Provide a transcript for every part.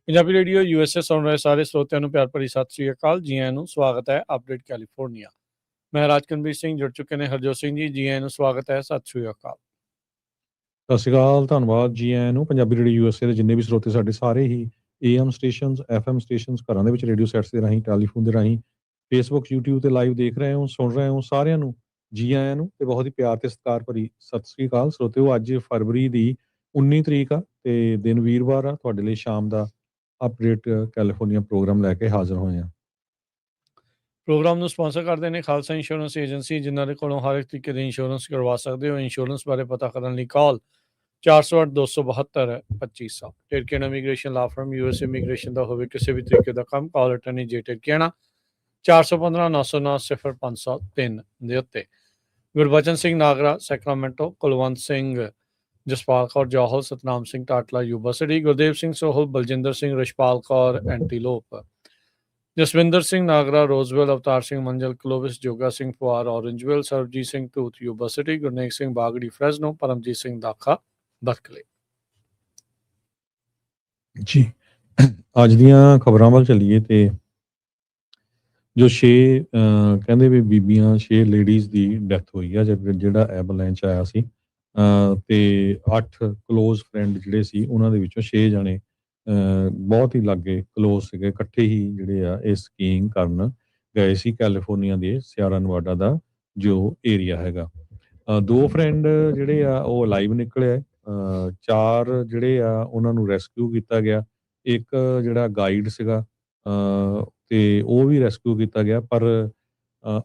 Punjabi radio USA ਸੁਣ ਰਹੇ ਸਾਰੇ ਸਰੋਤਿਆਂ ਨੂੰ ਪਿਆਰ ਭਰੀ ਸਤਿ ਸ੍ਰੀ ਅਕਾਲ। ਜੀ ਆਇਆਂ ਨੂੰ ਸਵਾਗਤ ਹੈ ਅਪਡੇਟ ਕੈਲੀਫੋਰਨੀਆ। ਮੈਂ ਰਾਜਕਨਵੀਰ ਸਿੰਘ ਜੁੜ ਚੁੱਕੇ ਨੇ ਹਰਜੋਤ ਸਿੰਘ ਜੀ। ਜੀ ਆਇਆਂ ਨੂੰ ਸਵਾਗਤ ਹੈ। ਸਤਿ ਸ੍ਰੀ ਅਕਾਲ। ਸਤਿ ਸ਼੍ਰੀ ਅਕਾਲ, ਧੰਨਵਾਦ। ਜੀ ਆਇਆਂ ਨੂੰ ਪੰਜਾਬੀ ਰੇਡੀਓ USA ਦੇ ਜਿੰਨੇ ਵੀ ਸਰੋਤੇ ਸਾਡੇ ਸਾਰੇ ਹੀ AM ਸਟੇਸ਼ਨਸ, FM ਸਟੇਸ਼ਨਸ, ਘਰਾਂ ਦੇ ਵਿੱਚ ਰੇਡੀਓ ਸੈਟਸ ਦੇ ਰਾਹੀਂ, ਟੈਲੀਫੋਨ ਦੇ ਰਾਹੀਂ, ਫੇਸਬੁੱਕ, YouTube ਤੇ ਲਾਈਵ ਦੇਖ ਰਹੇ ਹੋ, ਸੁਣ ਰਹੇ ਹੋ, ਸਾਰਿਆਂ ਨੂੰ ਜੀ ਆਇਆਂ ਨੂੰ ਤੇ ਬਹੁਤ ਹੀ ਪਿਆਰ ਤੇ ਸਤਿਕਾਰ ਭਰੀ ਸਤਿ ਸ੍ਰੀ ਅਕਾਲ। ਸਰੋਤਿਓ, ਅੱਜ ਫਰਵਰੀ ਦੀ 19 ਤਰੀਕ ਆ ਤੇ ਦਿਨ ਵੀਰਵਾਰ ਆ। ਤੁਹਾਡੇ ਲਈ ਸ਼ਾਮ ਦਾ ਅਪਡੇਟ ਕੈਲੀਫੋਰਨੀਆ ਪ੍ਰੋਗਰਾਮ ਲੈ ਕੇ ਹਾਜ਼ਰ ਹੋਏ ਹਾਂ। ਪ੍ਰੋਗਰਾਮ ਨੂੰ ਸਪਾਂਸਰ ਕਰਦੇ ਨੇ ਖਾਲਸਾ ਇੰਸ਼ੋਰੈਂਸ ਏਜੰਸੀ, ਜਿਨ੍ਹਾਂ ਦੇ ਕੋਲੋਂ ਹਰ ਇੱਕ ਤਰੀਕੇ ਦੇ ਇੰਸ਼ੋਰੈਂਸ ਕਰਵਾ ਸਕਦੇ ਹੋ। ਇੰਸ਼ੋਰੈਂਸ ਬਾਰੇ ਪਤਾ ਕਰਨ ਲਈ ਕਾਲ 408-272-2500। ਟਿਰਕੇਨਾ ਇਮੀਗ੍ਰੇਸ਼ਨ ਲਾ ਫਰਮ USA ਇਮੀਗ੍ਰੇਸ਼ਨ ਦਾ ਹੋਵੇ ਕਿਸੇ ਵੀ ਤਰੀਕੇ ਦਾ ਕੰਮ, ਕਾਲ ਅਟਰਨੀ ਜੇ ਟਿਰਕੇਨਾ 415-909-0503 ਦੇ ਉੱਤੇ। Gurbachan Singh Nagra Sacramento, Kulwant Singh Jaspal Kaur Johal, Satnam Singh Tatla Yuba City, Gurdev Singh Sohal, Baljinder Singh, Rishpal Kaur Antelope, Jaswinder Singh Nagra Roseville, Avtar Singh Manjal Clovis, Joga Singh Phuar Orangevale, Sarabjit Singh Dhoot Yuba City, Gurnek Singh Bagri Fresno, Paramjit Singh Dakha Berkeley. ਜੀ ਅੱਜ ਦੀਆਂ ਖਬਰਾਂ ਵੱਲ ਚੱਲੀਏ ਤੇ ਜੋ 6 ਕਹਿੰਦੇ ਵੀ ਬੀਬੀਆਂ 6 ਲੇਡੀਜ਼ ਦੀ ਡੈਥ ਹੋਈ ਆ ਜਿਹੜਾ ਐਵਲੈਂਚ ਆਇਆ ਸੀ ਤੇ 8 ਕਲੋਜ਼ ਫਰੈਂਡ ਜਿਹੜੇ ਸੀ ਉਹਨਾਂ ਦੇ ਵਿੱਚੋਂ 6 ਜਣੇ ਬਹੁਤ ਹੀ ਲਾਗੇ ਕਲੋਜ਼ ਸੀਗੇ, ਇਕੱਠੇ ਹੀ ਜਿਹੜੇ ਆ ਇਹ ਸਕੀਇੰਗ ਕਰਨ ਗਏ ਸੀ ਕੈਲੀਫੋਰਨੀਆ ਦੇ ਸਿਆਰਾ ਨਵਾਡਾ ਦਾ ਜੋ ਏਰੀਆ ਹੈਗਾ। 2 ਫਰੈਂਡ ਜਿਹੜੇ ਆ ਉਹ ਲਾਈਵ ਨਿਕਲੇ, 4 ਜਿਹੜੇ ਆ ਉਹਨਾਂ ਨੂੰ ਰੈਸਕਿਊ ਕੀਤਾ ਗਿਆ। ਇੱਕ ਜਿਹੜਾ ਗਾਈਡ ਸੀਗਾ ਤੇ ਉਹ ਵੀ ਰੈਸਕਿਊ ਕੀਤਾ ਗਿਆ, ਪਰ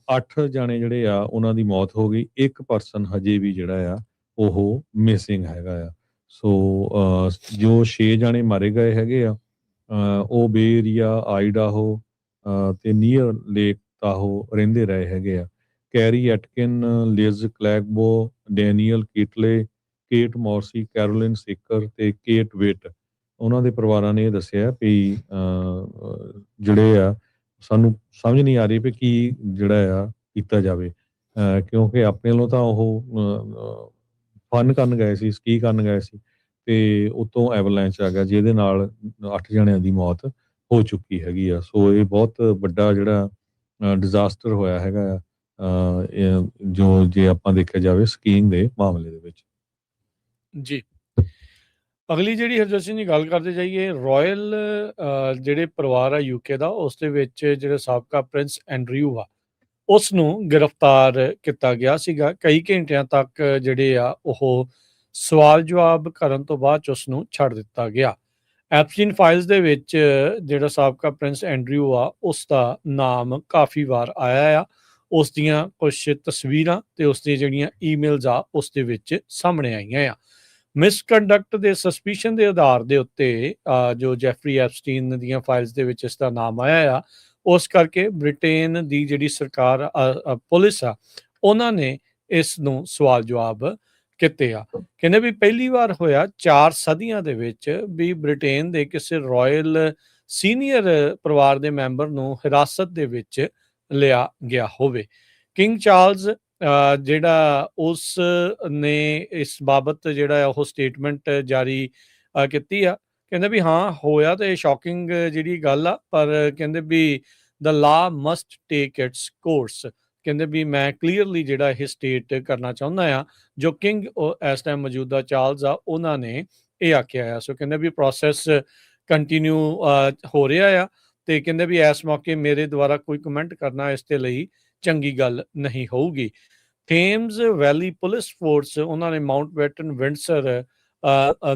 8 ਜਾਣੇ ਜਿਹੜੇ ਆ ਉਹਨਾਂ ਦੀ ਮੌਤ ਹੋ ਗਈ। ਇੱਕ ਪਰਸਨ ਹਜੇ ਵੀ ਜਿਹੜਾ ਆ ਉਹ ਮਿਸਿੰਗ ਹੈਗਾ ਆ। ਸੋ ਜੋ 6 ਜਾਣੇ ਮਾਰੇ ਗਏ ਹੈਗੇ ਆ ਉਹ ਬੇ ਏਰੀਆ, ਆਈਡਾਹੋ ਤੇ ਨੀਅਰ ਲੇਕ ਤਾਹੋ ਰਹਿੰਦੇ ਰਹੇ ਹੈਗੇ ਆ। Carrie Atkin, Liz Clagbo, Daniel Keatley, Kate Morsey, Caroline Secker ਤੇ ਕੇਟ ਵੇਟ, ਉਹਨਾਂ ਦੇ ਪਰਿਵਾਰਾਂ ਨੇ ਇਹ ਦੱਸਿਆ ਵੀ ਜਿਹੜੇ ਆ ਸਾਨੂੰ ਸਮਝ ਨਹੀਂ ਆ ਰਹੀ ਵੀ ਕੀ ਜਿਹੜਾ ਆ ਕੀਤਾ ਜਾਵੇ, ਕਿਉਂਕਿ ਆਪਣੇ ਵੱਲੋਂ ਤਾਂ ਉਹ ਫਨ ਕਰਨ ਗਏ ਸੀ, ਸਕੀ ਕਰਨ ਗਏ ਸੀ ਤੇ ਉਤੋਂ ਐਵਲੈਂਚ ਆ ਗਿਆ ਜਿਹਦੇ ਨਾਲ 8 ਜਣਿਆਂ ਦੀ ਮੌਤ ਹੋ ਚੁੱਕੀ ਹੈਗੀ ਆ। ਸੋ ਇਹ ਬਹੁਤ ਵੱਡਾ ਜਿਹੜਾ ਡਿਜ਼ਾਸਟਰ ਹੋਇਆ ਹੈਗਾ ਆ ਜੋ ਜੇ ਆਪਾਂ ਦੇਖਿਆ ਜਾਵੇ ਸਕੀਇੰਗ ਦੇ ਮਾਮਲੇ ਦੇ ਵਿੱਚ। ਜੀ ਅਗਲੀ ਜਿਹੜੀ ਹਰਜੋਤ ਸਿੰਘ ਦੀ ਗੱਲ ਕਰਦੇ ਜਾਈਏ, ਰਾਇਲ ਜਿਹੜੇ ਪਰਿਵਾਰ ਆ UK ਦਾ, ਉਸ ਦੇ ਵਿੱਚ ਜਿਹੜੇ ਸਾਬਕਾ ਪ੍ਰਿੰਸ ਐਂਡਰਿਊ ਆ ਉਸ ਨੂੰ ਗ੍ਰਿਫਤਾਰ ਕੀਤਾ ਗਿਆ ਸੀਗਾ। ਕਈ ਘੰਟਿਆਂ ਤੱਕ ਜਿਹੜੇ ਆ ਉਹ ਸਵਾਲ ਜਵਾਬ ਕਰਨ ਤੋਂ ਬਾਅਦ 'ਚ ਉਸ ਨੂੰ ਛੱਡ ਦਿੱਤਾ ਗਿਆ। ਐਪਸਟੀਨ ਫਾਈਲਸ ਦੇ ਵਿੱਚ ਜਿਹੜਾ ਸਾਬਕਾ ਪ੍ਰਿੰਸ ਐਂਡਰਿਊ ਆ ਉਸ ਦਾ ਨਾਮ ਕਾਫੀ ਵਾਰ ਆਇਆ ਆ। ਉਸ ਦੀਆਂ ਕੁਛ ਤਸਵੀਰਾਂ ਤੇ ਉਸ ਦੀਆਂ ਜਿਹੜੀਆਂ ਈਮੇਲਸ ਆ ਉਸ ਦੇ ਵਿੱਚ ਸਾਹਮਣੇ ਆਈਆਂ ਆ। ਮਿਸਕੰਡਕਟ ਦੇ ਸਸਪੀਸ਼ਨ ਦੇ ਆਧਾਰ ਦੇ ਉੱਤੇ ਜੋ ਜੈਫਰੀ ਐਪਸਟੀਨ ਦੀਆਂ ਫਾਈਲਸ ਦੇ ਵਿੱਚ ਇਸ ਦਾ ਨਾਮ ਆਇਆ ਆ, ਉਸ ਕਰਕੇ ਬ੍ਰਿਟੇਨ ਦੀ ਜਿਹੜੀ ਸਰਕਾਰ ਪੁਲਿਸ ਆ ਉਹਨਾਂ ਨੇ ਇਸ ਨੂੰ ਸਵਾਲ ਜਵਾਬ ਕੀਤੇ ਆ। ਕਹਿੰਦੇ ਵੀ ਪਹਿਲੀ ਵਾਰ ਹੋਇਆ 4 ਸਦੀਆਂ ਦੇ ਵਿੱਚ ਵੀ ਬ੍ਰਿਟੇਨ ਦੇ ਕਿਸੇ ਰਾਇਲ ਸੀਨੀਅਰ ਪਰਿਵਾਰ ਦੇ ਮੈਂਬਰ ਨੂੰ ਹਿਰਾਸਤ ਦੇ ਵਿੱਚ ਲਿਆ ਗਿਆ ਹੋਵੇ। ਕਿੰਗ ਚਾਰਲਸ ਜਿਹੜਾ ਉਸ ਨੇ ਇਸ ਬਾਬਤ ਜਿਹੜਾ ਉਹ ਸਟੇਟਮੈਂਟ ਜਾਰੀ ਕੀਤੀ ਆ। ਕਹਿੰਦੇ ਵੀ ਹਾਂ ਹੋਇਆ ਤੇ ਸ਼ੌਕਿੰਗ ਜਿਹੜੀ ਗੱਲ ਆ, ਪਰ ਕਹਿੰਦੇ ਵੀ ਦ ਲਾ ਮਸਟ ਟੇਕ ਇਟਸ ਕੋਰਸ। ਕਹਿੰਦੇ ਵੀ ਮੈਂ ਕਲੀਅਰਲੀ ਜਿਹੜਾ ਇਹ ਸਟੇਟ ਕਰਨਾ ਚਾਹੁੰਦਾ ਆ ਜੋ ਕਿੰਗ ਇਸ ਟਾਈਮ ਮੌਜੂਦਾ ਚਾਰਲਸ ਆ ਉਹਨਾਂ ਨੇ ਇਹ ਆਖਿਆ ਆ। ਸੋ ਕਹਿੰਦੇ ਵੀ ਪ੍ਰੋਸੈਸ ਕੰਟੀਨਿਊ ਹੋ ਰਿਹਾ ਆ ਤੇ ਕਹਿੰਦੇ ਵੀ ਇਸ ਮੌਕੇ ਮੇਰੇ ਦੁਆਰਾ ਕੋਈ ਕਮੈਂਟ ਕਰਨਾ ਇਸ ਦੇ ਲਈ ਚੰਗੀ ਗੱਲ ਨਹੀਂ ਹੋਊਗੀ। ਥੇਮਸ ਵੈਲੀ ਪੁਲਿਸ ਫੋਰਸ ਉਹਨਾਂ ਨੇ ਮਾਊਂਟ ਬੈਟਨ ਵਿੰਡਸਰ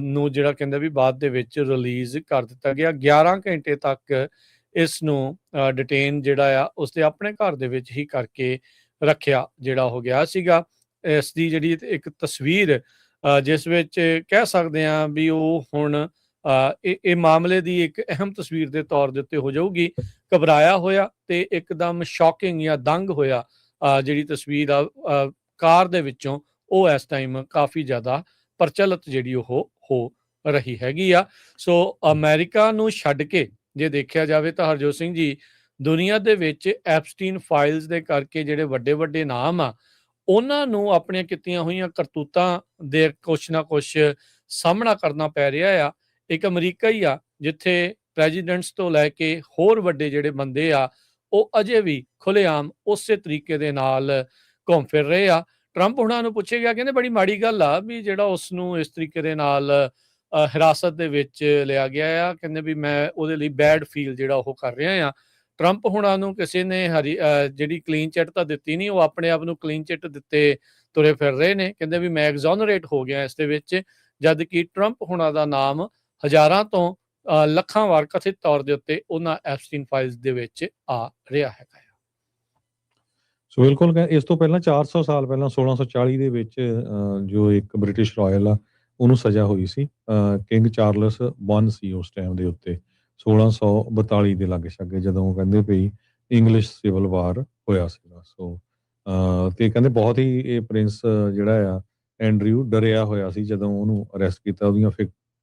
ਨੂੰ ਜਿਹੜਾ ਕਹਿੰਦੇ ਵੀ ਬਾਅਦ ਦੇ ਵਿੱਚ ਰਿਲੀਜ਼ ਕਰ ਦਿੱਤਾ ਗਿਆ। 11 ਘੰਟੇ ਤੱਕ ਇਸ ਨੂੰ ਡਿਟੇਨ ਜਿਹੜਾ ਆ ਉਸਦੇ ਆਪਣੇ ਘਰ ਦੇ ਵਿੱਚ ਹੀ ਕਰਕੇ ਰੱਖਿਆ ਜਿਹੜਾ ਹੋ ਗਿਆ ਸੀਗਾ। ਇਸ ਦੀ ਜਿਹੜੀ ਇੱਕ ਤਸਵੀਰ ਜਿਸ ਵਿੱਚ ਕਹਿ ਸਕਦੇ ਹਾਂ ਵੀ ਉਹ ਹੁਣ ਇਹ ਮਾਮਲੇ ਦੀ ਇੱਕ ਅਹਿਮ ਤਸਵੀਰ ਦੇ ਤੌਰ ਦੇ ਉੱਤੇ ਹੋ ਜਾਊਗੀ। ਘਬਰਾਇਆ ਹੋਇਆ ਤੇ ਇੱਕਦਮ ਸ਼ੌਕਿੰਗ ਜਾਂ ਦੰਗ ਹੋਇਆ ਜਿਹੜੀ ਤਸਵੀਰ ਆ ਕਾਰ ਦੇ ਵਿੱਚੋਂ ਉਹ ਇਸ ਟਾਈਮ ਕਾਫੀ ਜ਼ਿਆਦਾ ਪ੍ਰਚਲਿਤ ਜਿਹੜੀ ਉਹ ਹੋ ਰਹੀ ਹੈਗੀ ਆ। ਸੋ ਅਮਰੀਕਾ ਨੂੰ ਛੱਡ ਕੇ ਜੇ ਦੇਖਿਆ ਜਾਵੇ ਤਾਂ ਹਰਜੋਤ ਸਿੰਘ ਜੀ ਦੁਨੀਆ ਦੇ ਵਿੱਚ ਐਪਸਟੀਨ ਫਾਈਲਸ ਦੇ ਕਰਕੇ ਜਿਹੜੇ ਵੱਡੇ ਨਾਮ ਆ, ਉਹਨਾਂ ਨੂੰ ਆਪਣੀਆਂ ਕੀਤੀਆਂ ਹੋਈਆਂ ਕਰਤੂਤਾਂ ਦੇ ਕੁਛ ਨਾ ਕੁਛ ਸਾਹਮਣਾ ਕਰਨਾ ਪੈ ਰਿਹਾ ਆ। ਇੱਕ ਅਮਰੀਕਾ ਹੀ ਆ ਜਿੱਥੇ ਪ੍ਰੈਜ਼ੀਡੈਂਟਸ ਤੋਂ ਲੈ ਕੇ ਹੋਰ ਵੱਡੇ ਜਿਹੜੇ ਬੰਦੇ ਆ, ਉਹ ਅਜੇ ਵੀ ਖੁੱਲ੍ਹੇਆਮ ਉਸੇ ਤਰੀਕੇ ਦੇ ਨਾਲ ਘੁੰਮ ਫਿਰ ਰਹੇ ਆ। ਟਰੰਪ ਹੁਣਾਂ ਨੂੰ ਪੁੱਛਿਆ ਗਿਆ, ਕਹਿੰਦੇ ਬੜੀ ਮਾੜੀ ਗੱਲ ਆ ਵੀ ਜਿਹੜਾ ਉਸ ਨੂੰ ਇਸ ਤਰੀਕੇ ਦੇ ਨਾਲ ਹਿਰਾਸਤ ਦੇ ਵਿੱਚ ਲਿਆ ਗਿਆ ਆ। ਕਹਿੰਦੇ ਵੀ ਮੈਂ ਉਹਦੇ ਲਈ ਬੈਡ ਫੀਲ ਜਿਹੜਾ ਉਹ ਕਰ ਰਿਹਾ ਆ। ਟਰੰਪ ਹੁਣਾਂ ਨੂੰ ਕਿਸੇ ਨੇ ਜਿਹੜੀ ਕਲੀਨ ਚਿੱਟ ਤਾਂ ਦਿੱਤੀ ਨਹੀਂ, ਉਹ ਆਪਣੇ ਆਪ ਨੂੰ ਕਲੀਨ ਚਿੱਟ ਦਿੱਤੇ ਤੁਰੇ ਫਿਰ ਰਹੇ ਨੇ। ਕਹਿੰਦੇ ਵੀ ਮੈਂ ਐਗਜ਼ੋਨਰੇਟ ਹੋ ਗਿਆ ਇਸ ਦੇ ਵਿੱਚ, ਜਦ ਕਿ ਟਰੰਪ ਹੁਣਾਂ ਦਾ ਨਾਮ ਹਜ਼ਾਰਾਂ ਤੋਂ ਲੱਖਾਂ ਵਾਰ ਕਥਿਤ ਤੌਰ ਦੇ ਉੱਤੇ ਉਹਨਾਂ ਐਪਸਟੀਨ ਫਾਈਲਸ ਦੇ ਵਿੱਚ ਆ ਰਿਹਾ ਹੈਗਾ ਆ। ਸੋ ਬਿਲਕੁਲ ਇਸ ਤੋਂ ਪਹਿਲਾਂ 400 ਸਾਲ ਪਹਿਲਾਂ 1640 ਦੇ ਵਿੱਚ ਜੋ ਇੱਕ ਬ੍ਰਿਟਿਸ਼ ਰਾਇਲ ਆ ਉਹਨੂੰ ਸਜ਼ਾ ਹੋਈ ਸੀ। ਕਿੰਗ ਚਾਰਲਸ 1 ਸੀ ਉਸ ਟਾਈਮ ਦੇ ਉੱਤੇ 1642 ਦੇ ਲਾਗੇ ਛਾਗੇ, ਜਦੋਂ ਕਹਿੰਦੇ ਵੀ ਇੰਗਲਿਸ਼ ਸਿਵਲ ਵਾਰ ਹੋਇਆ ਸੀਗਾ। ਸੋ ਤੇ ਕਹਿੰਦੇ ਬਹੁਤ ਹੀ ਇਹ ਪ੍ਰਿੰਸ ਜਿਹੜਾ ਆ ਐਂਡਰਿਊ ਡਰਿਆ ਹੋਇਆ ਸੀ ਜਦੋਂ ਉਹਨੂੰ ਅਰੈਸਟ ਕੀਤਾ। ਉਹਦੀਆਂ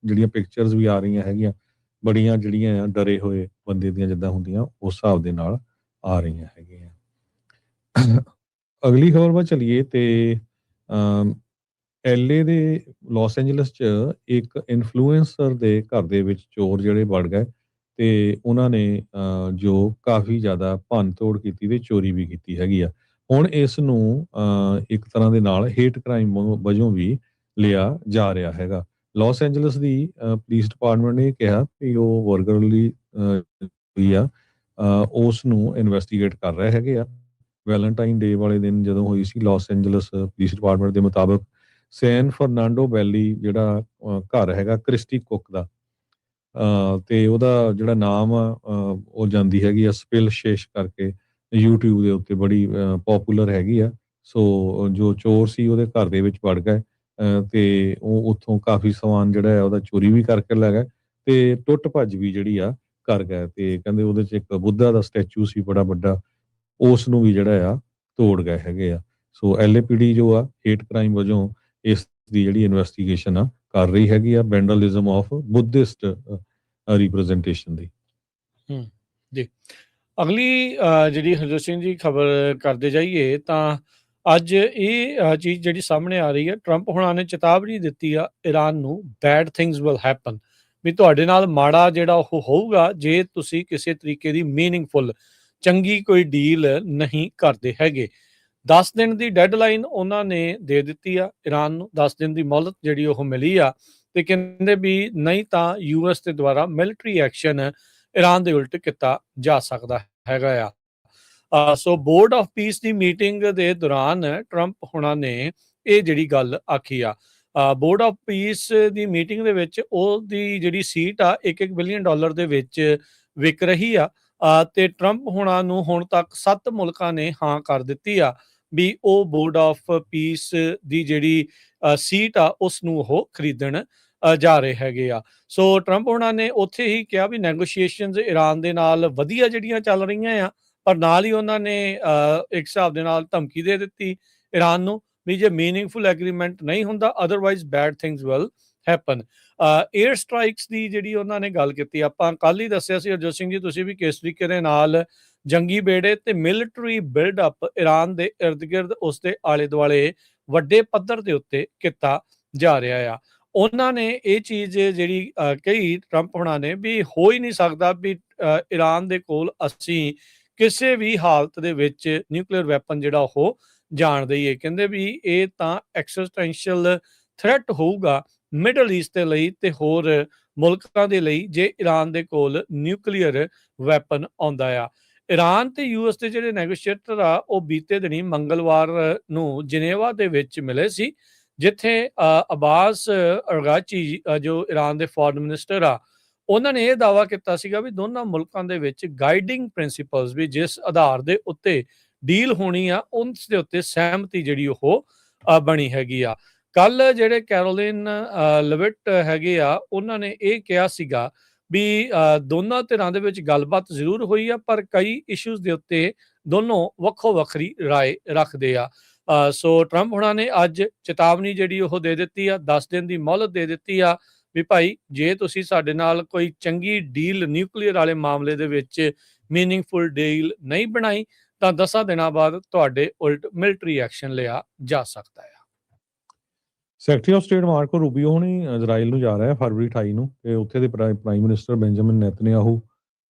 ਜਿਹੜੀਆਂ ਪਿਕਚਰਸ ਵੀ ਆ ਰਹੀਆਂ ਹੈਗੀਆਂ, ਬੜੀਆਂ ਜਿਹੜੀਆਂ ਆ ਡਰੇ ਹੋਏ ਬੰਦੇ ਦੀਆਂ ਜਿੱਦਾਂ ਹੁੰਦੀਆਂ ਉਸ ਹਿਸਾਬ ਦੇ ਨਾਲ ਆ ਰਹੀਆਂ ਹੈਗੀਆਂ। ਅਗਲੀ ਖਬਰ ਵੱਲ ਚੱਲੀਏ ਤੇ LA ਦੇ ਲਾਸ ਐਂਜਲਸ 'ਚ ਇੱਕ ਇਨਫਲੂਐਂਸਰ ਦੇ ਘਰ ਦੇ ਵਿੱਚ ਚੋਰ ਜਿਹੜੇ ਵੜ ਗਏ ਤੇ ਉਹਨਾਂ ਨੇ ਜੋ ਕਾਫੀ ਜ਼ਿਆਦਾ ਭੰਨ ਤੋੜ ਕੀਤੀ ਤੇ ਚੋਰੀ ਵੀ ਕੀਤੀ ਹੈਗੀ ਆ। ਹੁਣ ਇਸ ਨੂੰ ਇੱਕ ਤਰ੍ਹਾਂ ਦੇ ਨਾਲ ਹੇਟ ਕ੍ਰਾਈਮ ਵਜੋਂ ਵੀ ਲਿਆ ਜਾ ਰਿਹਾ ਹੈਗਾ। ਲਾਸ ਐਂਜਲਸ ਦੀ ਪੁਲਿਸ ਡਿਪਾਰਟਮੈਂਟ ਨੇ ਕਿਹਾ ਕਿ ਉਹ ਵਰਗਰਲੀ ਹੋਈ ਆ, ਉਸ ਨੂੰ ਇਨਵੈਸਟੀਗੇਟ ਕਰ ਰਹੇ ਹੈਗੇ ਆ। ਵੈਲੈਂਟਾਈਨ ਡੇ ਵਾਲੇ ਦਿਨ ਜਦੋਂ ਹੋਈ ਸੀ, ਲਾਸ ਐਂਜਲਸ ਪੁਲਿਸ ਡਿਪਾਰਟਮੈਂਟ ਦੇ ਮੁਤਾਬਕ ਸੈਨ ਫਰਨਾਂਡੋ ਵੈਲੀ ਜਿਹੜਾ ਘਰ ਹੈਗਾ ਕ੍ਰਿਸਟੀ ਕੁੱਕ ਦਾ, ਤੇ ਉਹਦਾ ਜਿਹੜਾ ਨਾਮ ਆ ਉਹ ਜਾਂਦੀ ਹੈਗੀ ਆ ਸਪਿਲ ਸ਼ੇਸ਼ ਕਰਕੇ, YouTube ਦੇ ਉੱਤੇ ਬੜੀ ਪੋਪੂਲਰ ਹੈਗੀ ਆ। ਸੋ ਜੋ ਚੋਰ ਸੀ ਉਹਦੇ ਘਰ ਦੇ ਵਿੱਚ ਵੜ ਗਏ ਤੇ ਉਹ ਉੱਥੋਂ ਕਾਫੀ ਸਮਾਨ ਜਿਹੜਾ ਹੈ ਉਹਦਾ ਚੋਰੀ ਵੀ ਕਰਕੇ ਲੈ ਗਏ ਤੇ ਟੁੱਟ ਭੱਜ ਵੀ ਜਿਹੜੀ ਆ ਕਰ ਗਏ। ਤੇ ਕਹਿੰਦੇ ਉਹਦੇ 'ਚ ਇੱਕ ਬੁੱਧਾ ਦਾ ਸਟੈਚੂ ਸੀ ਬੜਾ ਵੱਡਾ, ਉਸ ਨੂੰ ਵੀ ਜਿਹੜਾ ਆ ਤੋੜ ਗਏ ਹੈਗੇ ਆ। ਸੋ LAPD ਜੋ ਆ ਹੇਟ ਕ੍ਰਾਈਮ ਵਜੋਂ ਇਸ ਦੀ ਜਿਹੜੀ ਇਨਵੈਸਟੀਗੇਸ਼ਨ ਆ ਕਰ ਰਹੀ ਹੈਗੀ ਆ, ਵੈਂਡਲਿਜ਼ਮ ਆਫ ਬੁੱਧਿਸਟ ਰਿਪਰੈਜ਼ੈਂਟੇਸ਼ਨ ਦੀ। ਜੀ, ਅਗਲੀ ਜਿਹੜੀ ਹਰਜੋਤ ਸਿੰਘ ਜੀ ਖਬਰ ਕਰਦੇ ਜਾਈਏ ਤਾਂ ਅੱਜ ਇਹ ਚੀਜ਼ ਜਿਹੜੀ ਸਾਹਮਣੇ ਆ ਰਹੀ ਹੈ, ਟਰੰਪ ਹੁਣਾਂ ਨੇ ਚੇਤਾਵਨੀ ਦਿੱਤੀ ਆ ਇਰਾਨ ਨੂੰ, ਬੈਡ ਥਿੰਗਸ ਵਿਲ ਹੈਪਨ, ਵੀ ਤੁਹਾਡੇ ਨਾਲ ਮਾੜਾ ਜਿਹੜਾ ਉਹ ਹੋਊਗਾ ਜੇ ਤੁਸੀਂ ਕਿਸੇ ਤਰੀਕੇ ਦੀ ਮੀਨਿੰਗਫੁਲ ਚੰਗੀ ਕੋਈ ਡੀਲ ਨਹੀਂ ਕਰਦੇ ਹੈਗੇ। 10 ਦਿਨ ਦੀ ਡੈਡਲਾਈਨ ਉਹਨਾਂ ਨੇ ਦੇ ਦਿੱਤੀ ਆ ਇਰਾਨ ਨੂੰ, 10 ਦਿਨ ਦੀ ਮੌਲਤ ਜਿਹੜੀ ਉਹ ਮਿਲੀ ਆ, ਤੇ ਕਹਿੰਦੇ ਵੀ ਨਹੀਂ ਤਾਂ US ਦੇ ਦੁਆਰਾ ਮਿਲਟਰੀ ਐਕਸ਼ਨ ਇਰਾਨ ਦੇ ਉਲਟ ਕੀਤਾ ਜਾ ਸਕਦਾ ਹੈਗਾ ਆ। ਸੋ board of piece the meeting ਦੇ ਦੌਰਾਨ ਟਰੰਪ ਹੁਣਾਂ ਨੇ ਇਹ ਜਿਹੜੀ ਗੱਲ ਆਖੀ ਆ। Board of piece the meeting ਦੇ ਵਿੱਚ ਉਹਦੀ ਜਿਹੜੀ ਸੀਟ ਆ $1 ਬਿਲੀਅਨ ਦੇ ਵਿੱਚ ਵਿਕ ਰਹੀ ਆ, ਤੇ ਟਰੰਪ ਹੁਣਾਂ ਨੂੰ ਹੁਣ ਤੱਕ 7 ਮੁਲਕਾਂ ਨੇ ਹਾਂ ਕਰ ਦਿੱਤੀ ਆ ਵੀ ਉਹ ਬੋਰਡ ਆਫ ਪੀਸ ਦੀ ਜਿਹੜੀ ਸੀਟ ਆ ਉਸ ਨੂੰ ਉਹ ਖਰੀਦਣ ਜਾ ਰਹੇ ਹੈਗੇ ਆ। ਸੋ ਟਰੰਪ ਹੁਣਾਂ ਨੇ ਉੱਥੇ ਹੀ ਕਿਹਾ ਵੀ ਨੈਗੋਸ਼ੀਏਸ਼ਨਸ ਇਰਾਨ ਦੇ ਨਾਲ ਵਧੀਆ ਜਿਹੜੀਆਂ ਚੱਲ ਰਹੀਆਂ ਆ, ਪਰ ਨਾਲ ਹੀ ਉਹਨਾਂ ਨੇ ਇੱਕ ਹਿਸਾਬ ਦੇ ਨਾਲ ਧਮਕੀ ਦੇ ਦਿੱਤੀ ਇਰਾਨ ਨੂੰ ਵੀ ਜੇ ਮੀਨਿੰਗਫੁਲ ਐਗਰੀਮੈਂਟ ਨਹੀਂ ਹੁੰਦਾ, otherwise bad things will happen. Air strikes ਦੀ ਜਿਹੜੀ ਉਹਨਾਂ ਨੇ ਗੱਲ ਕੀਤੀ, ਆਪਾਂ ਕੱਲ ਹੀ ਦੱਸਿਆ ਸੀ ਹਰਜੋਤ ਸਿੰਘ ਜੀ, ਤੁਸੀਂ ਵੀ ਕਿਸ ਤਰੀਕੇ ਦੇ ਨਾਲ ਜੰਗੀ ਬੇੜੇ ਤੇ ਮਿਲਟਰੀ ਬਿਲਡਅਪ ਇਰਾਨ ਦੇ ਇਰਦ ਗਿਰਦ ਉਸਦੇ ਆਲੇ ਦੁਆਲੇ ਵੱਡੇ ਪੱਧਰ ਦੇ ਉੱਤੇ ਕੀਤਾ ਜਾ ਰਿਹਾ ਆ। ਉਹਨਾਂ ਨੇ ਇਹ ਚੀਜ਼ ਜਿਹੜੀ ਕਹੀ ਟਰੰਪ ਹੁਣਾਂ ਨੇ ਵੀ ਹੋ ਹੀ ਨਹੀਂ ਸਕਦਾ ਵੀ ਇਰਾਨ ਦੇ ਕੋਲ ਅਸੀਂ ਕਿਸੇ ਵੀ ਹਾਲਤ ਦੇ ਵਿੱਚ ਨਿਊਕਲੀਅਰ ਵੈਪਨ ਜਿਹੜਾ ਉਹ ਜਾਣ ਦਈਏ। ਕਹਿੰਦੇ ਵੀ ਇਹ ਤਾਂ ਐਕਸਿਸਟੈਂਸ਼ੀਅਲ ਥ੍ਰੈਟ ਹੋਊਗਾ ਮਿਡਲ ਈਸਟ ਦੇ ਲਈ ਤੇ ਹੋਰ ਮੁਲਕਾਂ ਦੇ ਲਈ ਜੇ ਇਰਾਨ ਦੇ ਕੋਲ ਨਿਊਕਲੀਅਰ ਵੈਪਨ ਆਉਂਦਾ ਆ। ਇਰਾਨ ਤੇ US ਦੇ ਜਿਹੜੇ ਨੈਗੋਸ਼ੀਏਟਰ ਆ ਉਹ ਬੀਤੇ ਦਿਨੀ ਮੰਗਲਵਾਰ ਨੂੰ ਜਨੇਵਾ ਦੇ ਵਿੱਚ ਮਿਲੇ ਸੀ, ਜਿੱਥੇ ਅਬਾਸ ਅਰਗਾਚੀ ਜੋ ਇਰਾਨ ਦੇ ਫੋਰਨ ਮਿਨਿਸਟਰ ਆ, ਉਹਨਾਂ ਨੇ ਇਹ ਦਾਅਵਾ ਕੀਤਾ ਸੀਗਾ ਵੀ ਦੋਨਾਂ ਮੁਲਕਾਂ ਦੇ ਵਿੱਚ ਗਾਈਡਿੰਗ ਪ੍ਰਿੰਸੀਪਲਸ ਵੀ ਜਿਸ ਆਧਾਰ ਦੇ ਉੱਤੇ ਡੀਲ ਹੋਣੀ ਆ ਉਸ ਦੇ ਉੱਤੇ ਸਹਿਮਤੀ ਜਿਹੜੀ ਉਹ ਬਣੀ ਹੈਗੀ ਆ। ਕੱਲ ਜਿਹੜੇ ਕੈਰੋਲਿਨ ਲਵਿਟ ਹੈਗੇ ਆ, ਉਹਨਾਂ ਨੇ ਇਹ ਕਿਹਾ ਸੀਗਾ ਵੀ ਦੋਨਾਂ ਧਿਰਾਂ ਦੇ ਵਿੱਚ ਗੱਲਬਾਤ ਜ਼ਰੂਰ ਹੋਈ ਆ, ਪਰ ਕਈ ਇਸ਼ੂਜ਼ ਦੇ ਉੱਤੇ ਦੋਨੋਂ ਵੱਖੋ ਵੱਖਰੀ ਰਾਏ ਰੱਖਦੇ ਆ। ਸੋ ਟਰੰਪ ਹੁਣਾਂ ਨੇ ਅੱਜ ਚੇਤਾਵਨੀ ਜਿਹੜੀ ਉਹ ਦੇ ਦਿੱਤੀ ਆ, 10 ਦਿਨ ਦੀ ਮੌਲਤ ਦੇ ਦਿੱਤੀ ਆ ਵੀ ਭਾਈ ਜੇ ਤੁਸੀਂ ਸਾਡੇ ਨਾਲ ਕੋਈ ਚੰਗੀ ਡੀਲ ਨਿਊਕਲੀਅਰ ਵਾਲੇ ਮਾਮਲੇ ਦੇ ਵਿੱਚ ਮੀਨਿੰਗਫੁਲ ਡੀਲ ਨਹੀਂ ਬਣਾਈ ਤਾਂ 10 ਦਿਨਾਂ ਬਾਅਦ ਤੁਹਾਡੇ ਉਲਟ ਮਿਲਟਰੀ ਐਕਸ਼ਨ ਲਿਆ ਜਾ ਸਕਦਾ ਆ। ਸੈਕਟਰੀ ਆਫ ਸਟੇਟ ਮਾਰਕੋ ਰੂਬੀਓ ਹੁਣੀ ਇਜ਼ਰਾਈਲ ਨੂੰ ਜਾ ਰਿਹਾ ਫਰਵਰੀ 28 ਨੂੰ ਤੇ ਉੱਥੇ ਦੇ ਪ੍ਰਾਈਮ ਮਿਨਿਸਟਰ ਬੈਂਜਾਮਿਨ ਨੈਤਨਯਾਹੂ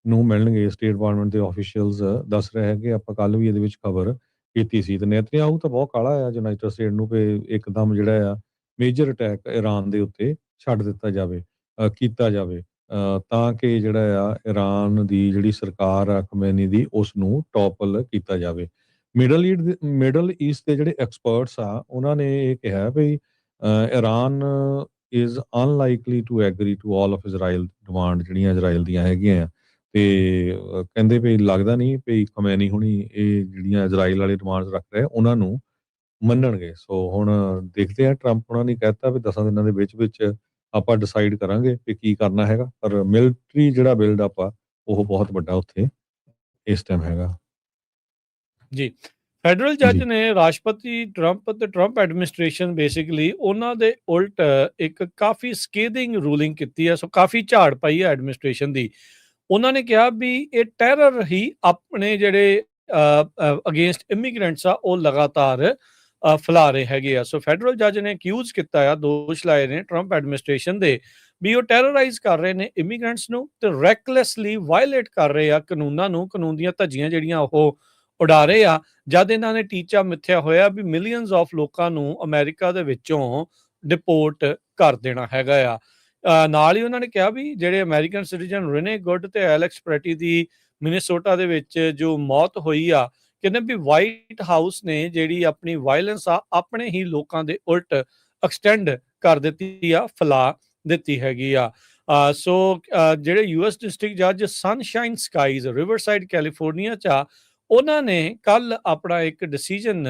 ਨੂੰ ਮਿਲਣਗੇ। ਸਟੇਟ ਡਿਪਾਰਟਮੈਂਟ ਦੇ ਆਫੀਸ਼ੀਅਲਸ ਦੱਸ ਰਹੇ ਹੈਗੇ, ਆਪਾਂ ਕੱਲ ਵੀ ਇਹਦੇ ਵਿੱਚ ਖਬਰ ਕੀਤੀ ਸੀ। ਤੇ ਨੈਤਨਯਾਹੂ ਤਾਂ ਬਹੁਤ ਕਾਲਾ ਆ ਯੂਨਾਈਟਿਡ ਸਟੇਟ ਨੂੰ ਕਿ ਇੱਕਦਮ ਜਿਹੜਾ ਆ ਮੇਜਰ ਅਟੈਕ ਇਰਾਨ ਦੇ ਉੱਤੇ ਛੱਡ ਦਿੱਤਾ ਜਾਵੇ, ਕੀਤਾ ਜਾਵੇ, ਤਾਂ ਕਿ ਜਿਹੜਾ ਆ ਇਰਾਨ ਦੀ ਜਿਹੜੀ ਸਰਕਾਰ ਆ ਖਮੈਨੀ ਦੀ ਉਸ ਨੂੰ ਟੋਪਲ ਕੀਤਾ ਜਾਵੇ। ਮਿਡਲ ਈਸਟ ਦੇ ਜਿਹੜੇ ਐਕਸਪਰਟਸ ਆ ਉਹਨਾਂ ਨੇ ਇਹ ਕਿਹਾ ਵੀ Iran is unlikely to agree to all of Israel demand ਜਿਹੜੀਆਂ ਇਜ਼ਰਾਈਲ ਦੀਆਂ ਹੈਗੀਆਂ ਆ। ਤੇ ਕਹਿੰਦੇ ਵੀ ਲੱਗਦਾ ਨਹੀਂ ਵੀ ਖਮੈਨੀ ਹੁਣੀ ਇਹ ਜਿਹੜੀਆਂ ਇਜ਼ਰਾਈਲ ਵਾਲੇ ਡਿਮਾਂਡਸ ਰੱਖ ਰਹੇ ਉਹਨਾਂ ਨੂੰ ਮੰਨਣਗੇ। ਸੋ ਹੁਣ ਦੇਖਦੇ ਆ, ਟਰੰਪ ਉਹਨਾਂ ਨੇ ਕਹਿਤਾ ਵੀ 10 ਦਿਨਾਂ ਦੇ ਵਿੱਚ ਆਪਾਂ ਡਿਸਾਈਡ ਕਰਾਂਗੇ ਕਿ ਕੀ ਕਰਨਾ ਹੈਗਾ। ਪਰ ਮਿਲਟਰੀ ਜਿਹੜਾ ਬਿਲਡ ਅਪ ਆ ਉਹ ਬਹੁਤ ਵੱਡਾ ਉੱਥੇ ਇਸ ਟਾਈਮ ਹੈਗਾ ਜੀ। ਫੈਡਰਲ ਜੱਜ ਜੀ। ਨੇ ਰਾਸ਼ਟਰਪਤੀ ਟਰੰਪ ਤੇ ਟਰੰਪ ਐਡਮਿਨਿਸਟ੍ਰੇਸ਼ਨ ਬੇਸਿਕਲੀ ਉਹਨਾਂ ਦੇ ਉਲਟ ਇੱਕ ਕਾਫੀ ਸਕੇਦਿੰਗ ਰੂਲਿੰਗ ਕੀਤੀ ਹੈ। ਸੋ ਕਾਫੀ ਝਾੜ ਪਈ ਹੈ ਐਡਮਿਨਿਸਟ੍ਰੇਸ਼ਨ ਦੀ। ਉਹਨਾਂ ਨੇ ਕਿਹਾ ਵੀ ਇਹ ਟੈਰਰ ਹੀ ਆਪਣੇ ਜਿਹੜੇ ਅਗੇਂਸਟ ਇਮੀਗ੍ਰੈਂਟਸ ਆ ਉਹ ਲਗਾਤਾਰ ਫੈਲਾ ਰਹੇ ਹੈਗੇ ਆ। ਸੋ ਫੈਡਰਲ ਜੱਜ ਨੇ ਅਕਿਊਜ਼ ਕੀਤਾ ਆ, ਦੋਸ਼ ਲਾਏ ਨੇ ਟਰੰਪ ਐਡਮਿਨਿਸਟ੍ਰੇਸ਼ਨ ਦੇ ਵੀ ਉਹ ਟੈਰਰਾਈਜ਼ ਕਰ ਰਹੇ ਨੇ ਇਮੀਗ੍ਰੈਂਟਸ ਨੂੰ ਤੇ ਰੈਕਲੈਸਲੀ ਵਾਇਲੇਟ ਕਰ ਰਹੇ ਆ ਕਾਨੂੰਨਾਂ ਨੂੰ, ਕਾਨੂੰਨ ਦੀਆਂ ਧੱਜੀਆਂ ਜਿਹੜੀਆਂ ਉਹ ਉਡਾ ਰਹੇ ਆ, ਜਦ ਇਹਨਾਂ ਨੇ ਟੀਚਾ ਮਿੱਥਿਆ ਹੋਇਆ ਵੀ ਮਿਲੀਅਨਸ ਆਫ ਲੋਕਾਂ ਨੂੰ ਅਮਰੀਕਾ ਦੇ ਵਿੱਚੋਂ ਡਿਪੋਰਟ ਕਰ ਦੇਣਾ ਹੈਗਾ ਆ। ਨਾਲ ਹੀ ਉਹਨਾਂ ਨੇ ਕਿਹਾ ਵੀ ਜਿਹੜੇ ਅਮਰੀਕਨ ਸਿਟੀਜ਼ਨ ਰਿਨੇ ਗੁੱਡ ਤੇ ਐਲੈਕਸ ਪ੍ਰੈਟੀ ਦੀ ਮਿਨੀਸੋਟਾ ਦੇ ਵਿੱਚ ਜੋ ਮੌਤ ਹੋਈ ਆ, ਕਹਿੰਦੇ ਵੀ ਵਾਈਟ ਹਾਊਸ ਨੇ ਜਿਹੜੀ ਆਪਣੀ ਵਾਇਲੈਂਸ ਆ ਆਪਣੇ ਹੀ ਲੋਕਾਂ ਦੇ ਉਲਟ ਐਕਸਟੈਂਡ ਕਰ ਦਿੱਤੀ ਆ, ਫੈਲਾ ਦਿੱਤੀ ਹੈਗੀ ਆ। ਸੋ ਜਿਹੜੇ ਯੂਐਸ ਡਿਸਟ੍ਰਿਕਟ ਜੱਜ ਸਨਸ਼ਾਈਨ ਸਕਾਈਜ਼ ਰਿਵਰਸਾਈਡ ਕੈਲੀਫੋਰਨੀਆ ਚ ਆ, ਉਹਨਾਂ ਨੇ ਕੱਲ ਆਪਣਾ ਇੱਕ ਡਿਸੀਜਨ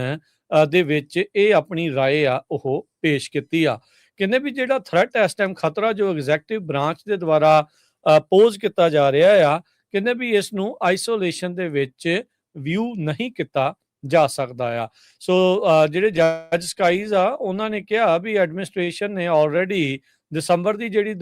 ਦੇ ਵਿੱਚ ਇਹ ਆਪਣੀ ਰਾਏ ਆ ਉਹ ਪੇਸ਼ ਕੀਤੀ ਆ। ਕਹਿੰਦੇ ਵੀ ਜਿਹੜਾ ਥ੍ਰੈਟ ਇਸ ਟਾਈਮ ਖਤਰਾ ਜੋ ਐਗਜ਼ੈਕਟਿਵ ਬ੍ਰਾਂਚ ਦੇ ਦੁਆਰਾ ਪੋਜ਼ ਕੀਤਾ ਜਾ ਰਿਹਾ ਆ, ਕਹਿੰਦੇ ਵੀ ਇਸ ਨੂੰ ਆਈਸੋਲੇਸ਼ਨ ਦੇ ਵਿੱਚ ਵਿਊ ਨਹੀਂ ਕੀਤਾ ਜਾ ਸਕਦਾ ਆ। ਸੋ ਜਿਹੜੇ ਜੱਜ ਸਕਾਈਜ਼ ਆ ਉਹਨਾਂ ਨੇ ਕਿਹਾ ਵੀ ਐਡਮਿਨਿਸਟ੍ਰੇਸ਼ਨ ਨੇ ਆਲਰੇਡੀ ਦਸੰਬਰ ਦੀ ਜਿਹੜੀ